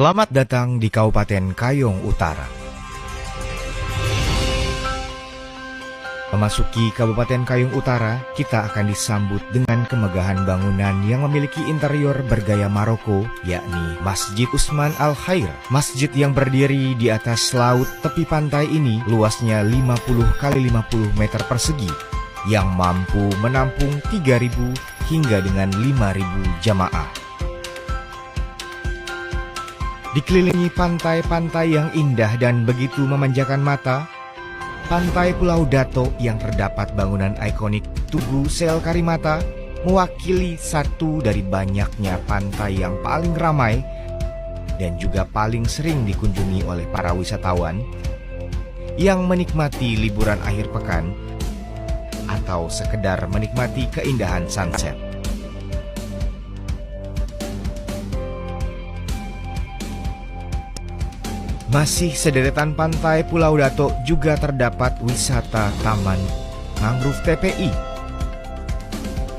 Selamat datang di Kabupaten Kayong Utara. Memasuki Kabupaten Kayong Utara, kita akan disambut dengan kemegahan bangunan yang memiliki interior bergaya Maroko, yakni Masjid Usman Al-Khair. Masjid yang berdiri di atas laut tepi pantai ini luasnya 50 kali 50 meter persegi, yang mampu menampung 3.000 hingga dengan 5.000 jamaah. Dikelilingi pantai-pantai yang indah dan begitu memanjakan mata, Pantai Pulau Dato yang terdapat bangunan ikonik Tugu Sel Karimata mewakili satu dari banyaknya pantai yang paling ramai dan juga paling sering dikunjungi oleh para wisatawan yang menikmati liburan akhir pekan atau sekedar menikmati keindahan sunset. Masih sederetan pantai Pulau Dato juga terdapat wisata Taman Mangrove TPI,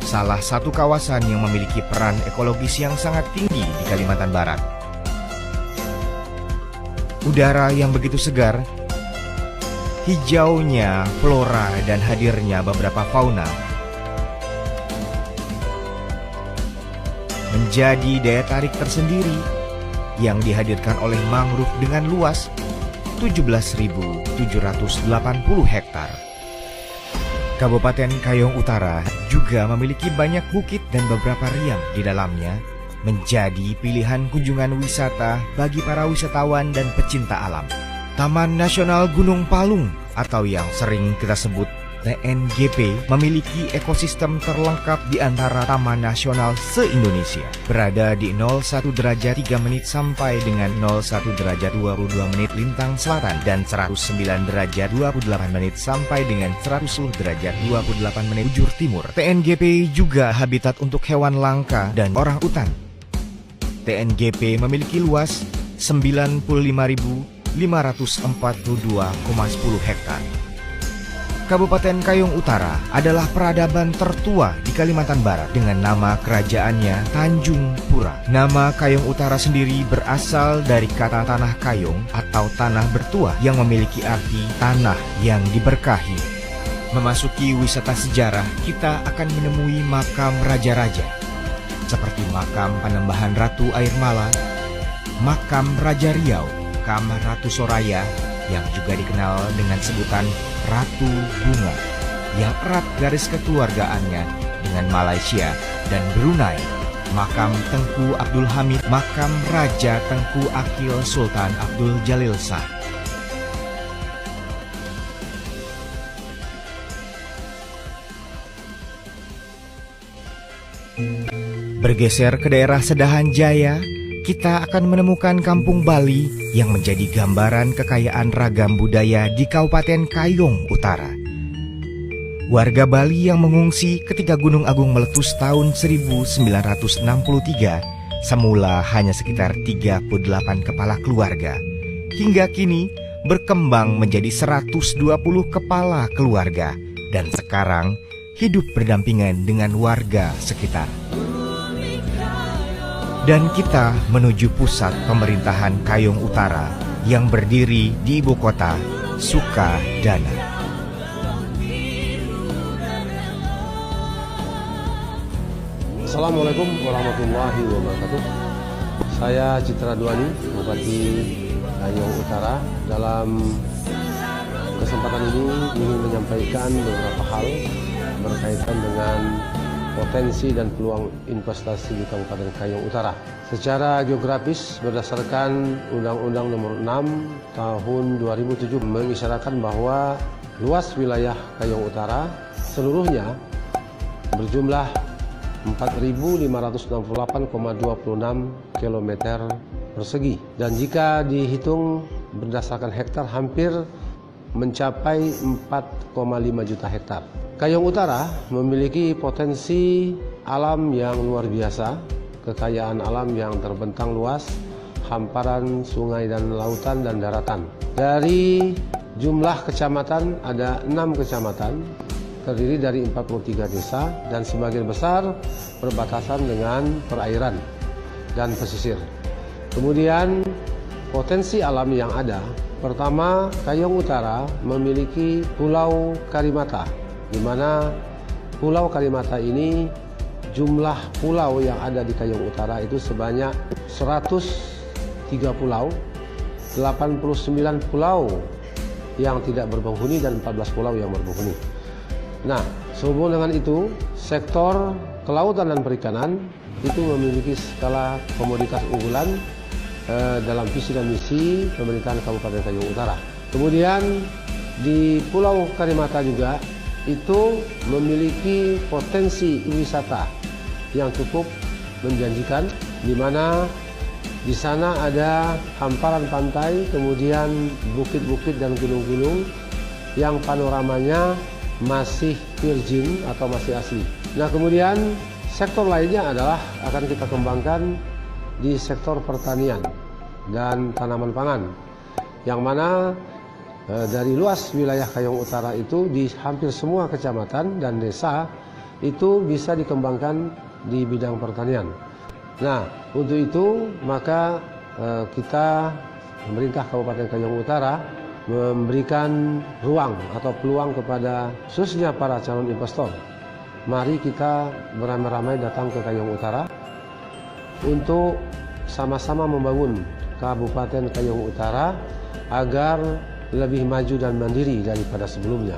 salah satu kawasan yang memiliki peran ekologis yang sangat tinggi di Kalimantan Barat. Udara yang begitu segar, hijaunya flora dan hadirnya beberapa fauna menjadi daya tarik tersendiri yang dihadirkan oleh mangrove dengan luas 17.780 hektar. Kabupaten Kayong Utara juga memiliki banyak bukit dan beberapa riam di dalamnya, menjadi pilihan kunjungan wisata bagi para wisatawan dan pecinta alam. Taman Nasional Gunung Palung atau yang sering kita sebut TNGP memiliki ekosistem terlengkap di antara taman nasional se-Indonesia. Berada di 01 derajat 3 menit sampai dengan 01 derajat 22 menit lintang selatan dan 109 derajat 28 menit sampai dengan 110 derajat 28 menit bujur timur. TNGP juga habitat untuk hewan langka dan orang utan. TNGP memiliki luas 95.542,10 hektar. Kabupaten Kayong Utara adalah peradaban tertua di Kalimantan Barat dengan nama kerajaannya Tanjung Pura. Nama Kayong Utara sendiri berasal dari kata tanah kayong atau tanah bertuah yang memiliki arti tanah yang diberkahi. Memasuki wisata sejarah, kita akan menemui makam raja-raja seperti makam Panembahan Ratu Air Mala, makam Raja Riau, makam Ratu Soraya yang juga dikenal dengan sebutan Ratu Bunga, yang erat garis kekeluargaannya dengan Malaysia dan Brunei, makam Tengku Abdul Hamid, makam Raja Tengku Akil Sultan Abdul Jalil Shah. Bergeser ke daerah Sedahan Jaya, kita akan menemukan Kampung Bali yang menjadi gambaran kekayaan ragam budaya di Kabupaten Kayong Utara. Warga Bali yang mengungsi ketika Gunung Agung meletus tahun 1963 semula hanya sekitar 38 kepala keluarga. Hingga kini berkembang menjadi 120 kepala keluarga dan sekarang hidup berdampingan dengan warga sekitar. Dan kita menuju pusat pemerintahan Kayong Utara yang berdiri di ibu kota, Sukadana. Assalamualaikum warahmatullahi wabarakatuh. Saya Citra Duani, Bupati Kayong Utara. Dalam kesempatan ini ingin menyampaikan beberapa hal berkaitan dengan potensi dan peluang investasi di Kabupaten Kayong Utara. Secara geografis, berdasarkan Undang-Undang Nomor 6 Tahun 2007 mengisyaratkan bahwa luas wilayah Kayong Utara seluruhnya berjumlah 4.568,26 km persegi. Dan jika dihitung berdasarkan hektar hampir mencapai 4,5 juta hektar. Kayong Utara memiliki potensi alam yang luar biasa, kekayaan alam yang terbentang luas, hamparan sungai dan lautan dan daratan. Dari jumlah kecamatan ada 6 kecamatan, terdiri dari 43 desa dan sebagian besar berbatasan dengan perairan dan pesisir. Kemudian potensi alam yang ada, pertama, Kayong Utara memiliki Pulau Karimata, di mana Pulau Karimata ini jumlah pulau yang ada di Kayong Utara itu sebanyak 103 pulau, 89 pulau yang tidak berpenghuni dan 14 pulau yang berpenghuni. Nah, sehubungan dengan itu, sektor kelautan dan perikanan itu memiliki skala komoditas unggulan dalam visi dan misi pemerintahan Kabupaten Kayong Utara. Kemudian di Pulau Karimata juga itu memiliki potensi wisata yang cukup menjanjikan, di mana di sana ada hamparan pantai, kemudian bukit-bukit dan gunung-gunung yang panoramanya masih virgin atau masih asli. Nah, kemudian sektor lainnya adalah akan kita kembangkan di sektor pertanian dan tanaman pangan, yang mana dari luas wilayah Kayong Utara itu di hampir semua kecamatan dan desa itu bisa dikembangkan di bidang pertanian. Nah, untuk itu maka kita pemerintah Kabupaten Kayong Utara memberikan ruang atau peluang kepada khususnya para calon investor. Mari kita beramai-ramai datang ke Kayong Utara untuk sama-sama membangun Kabupaten Kayong Utara agar lebih maju dan mandiri daripada sebelumnya.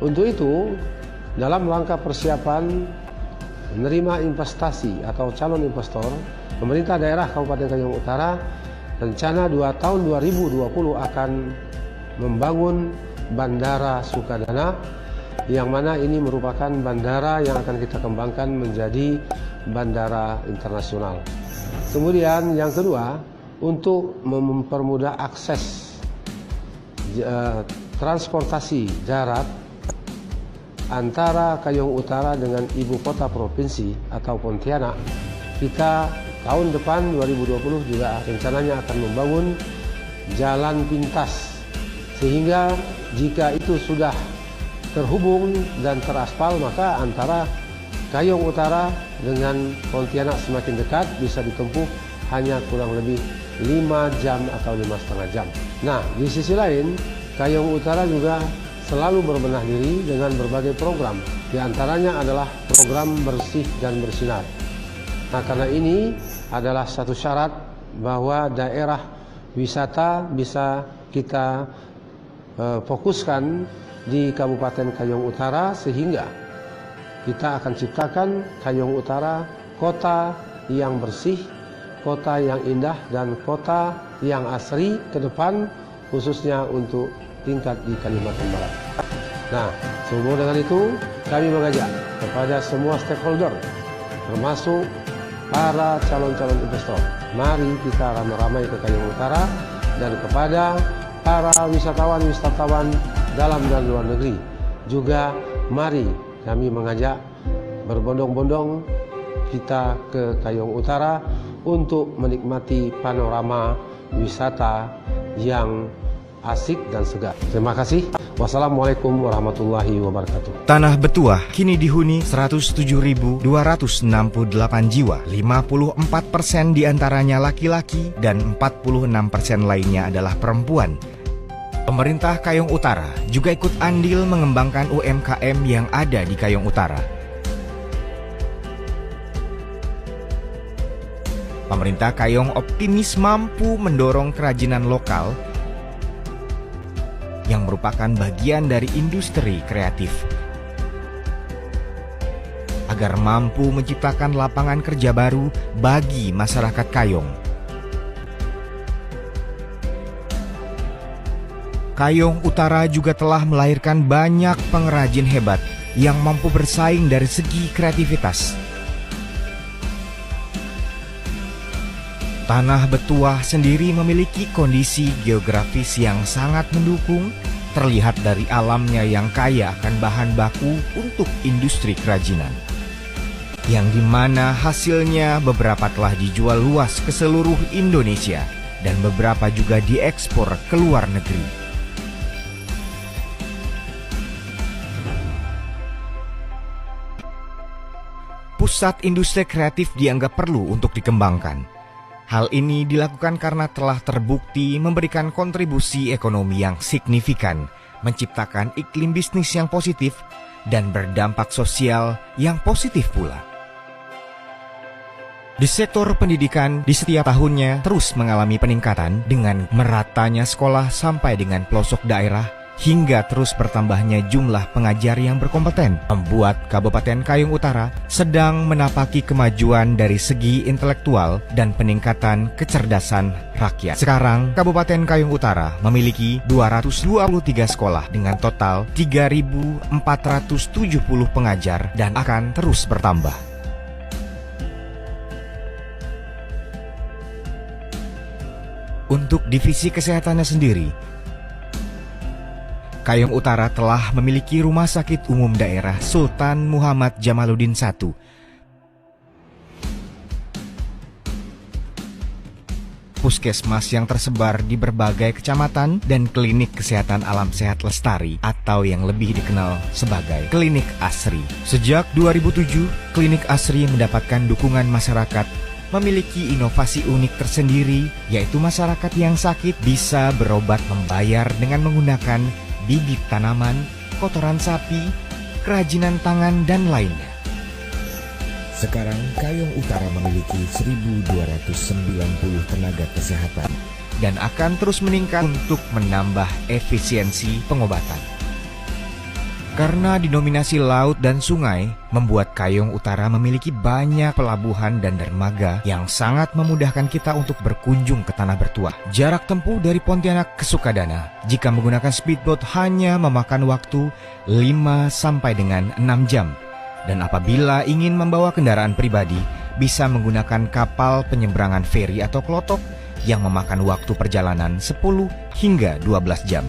Untuk itu, dalam rangka persiapan menerima investasi atau calon investor, pemerintah daerah Kabupaten Kayong Utara rencana 2 tahun 2020 akan membangun Bandara Sukadana, yang mana ini merupakan bandara yang akan kita kembangkan menjadi bandara internasional. Kemudian yang kedua, untuk mempermudah akses transportasi darat antara Kayong Utara dengan ibu kota provinsi atau Pontianak, kita tahun depan 2020 juga rencananya akan membangun jalan pintas, sehingga jika itu sudah terhubung dan teraspal, maka antara Kayong Utara dengan Pontianak semakin dekat, bisa ditempuh hanya kurang lebih 5 jam atau 5,5 jam. Nah, di sisi lain, Kayong Utara juga selalu berbenah diri dengan berbagai program. Di antaranya adalah program bersih dan bersinar. Nah, karena ini adalah satu syarat bahwa daerah wisata bisa kita fokuskan di Kabupaten Kayong Utara, sehingga kita akan ciptakan Kayong Utara kota yang bersih, kota yang indah, dan kota yang asri ke depan, khususnya untuk tingkat di Kalimantan Barat. Nah, sehubungan dengan itu, kami mengajak kepada semua stakeholder, termasuk para calon-calon investor, mari kita ramai-ramai ke Kayong Utara, dan kepada para wisatawan dalam dan luar negeri juga mari kami mengajak berbondong-bondong kita ke Kayong Utara untuk menikmati panorama wisata yang asik dan segar. Terima kasih. Wassalamualaikum warahmatullahi wabarakatuh. Tanah Betuah kini dihuni 107.268 jiwa, 54% diantaranya laki-laki dan 46% lainnya adalah perempuan. Pemerintah Kayong Utara juga ikut andil mengembangkan UMKM yang ada di Kayong Utara. Pemerintah Kayong optimis mampu mendorong kerajinan lokal yang merupakan bagian dari industri kreatif, agar mampu menciptakan lapangan kerja baru bagi masyarakat Kayong. Kayong Utara juga telah melahirkan banyak pengrajin hebat yang mampu bersaing dari segi kreativitas. Tanah Betuah sendiri memiliki kondisi geografis yang sangat mendukung, terlihat dari alamnya yang kaya akan bahan baku untuk industri kerajinan, yang dimana hasilnya beberapa telah dijual luas ke seluruh Indonesia dan beberapa juga diekspor ke luar negeri. Pusat industri kreatif dianggap perlu untuk dikembangkan. Hal ini dilakukan karena telah terbukti memberikan kontribusi ekonomi yang signifikan, menciptakan iklim bisnis yang positif, dan berdampak sosial yang positif pula. Di sektor pendidikan, di setiap tahunnya terus mengalami peningkatan dengan meratanya sekolah sampai dengan pelosok daerah, hingga terus bertambahnya jumlah pengajar yang berkompeten, membuat Kabupaten Kayong Utara sedang menapaki kemajuan dari segi intelektual dan peningkatan kecerdasan rakyat. Sekarang, Kabupaten Kayong Utara memiliki 223 sekolah dengan total 3.470 pengajar dan akan terus bertambah. Untuk divisi kesehatannya sendiri, Kayong Utara telah memiliki Rumah Sakit Umum Daerah Sultan Muhammad Jamaluddin I, puskesmas yang tersebar di berbagai kecamatan, dan Klinik Kesehatan Alam Sehat Lestari atau yang lebih dikenal sebagai Klinik Asri. Sejak 2007, Klinik Asri mendapatkan dukungan masyarakat, memiliki inovasi unik tersendiri, yaitu masyarakat yang sakit bisa berobat membayar dengan menggunakan bibit tanaman, kotoran sapi, kerajinan tangan, dan lainnya. Sekarang Kayong Utara memiliki 1.290 tenaga kesehatan dan akan terus meningkat untuk menambah efisiensi pengobatan. Karena didominasi laut dan sungai, membuat Kayong Utara memiliki banyak pelabuhan dan dermaga yang sangat memudahkan kita untuk berkunjung ke Tanah Bertuah. Jarak tempuh dari Pontianak ke Sukadana jika menggunakan speedboat hanya memakan waktu 5 sampai dengan 6 jam. Dan apabila ingin membawa kendaraan pribadi, bisa menggunakan kapal penyeberangan feri atau klotok yang memakan waktu perjalanan 10 hingga 12 jam.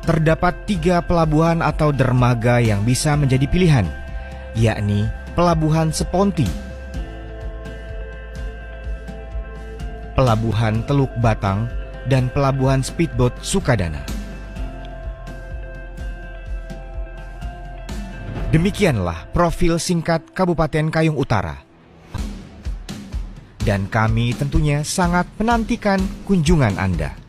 Terdapat 3 pelabuhan atau dermaga yang bisa menjadi pilihan, yakni Pelabuhan Seponti, Pelabuhan Teluk Batang, dan Pelabuhan Speedboat Sukadana. Demikianlah profil singkat Kabupaten Kayong Utara. Dan kami tentunya sangat menantikan kunjungan Anda.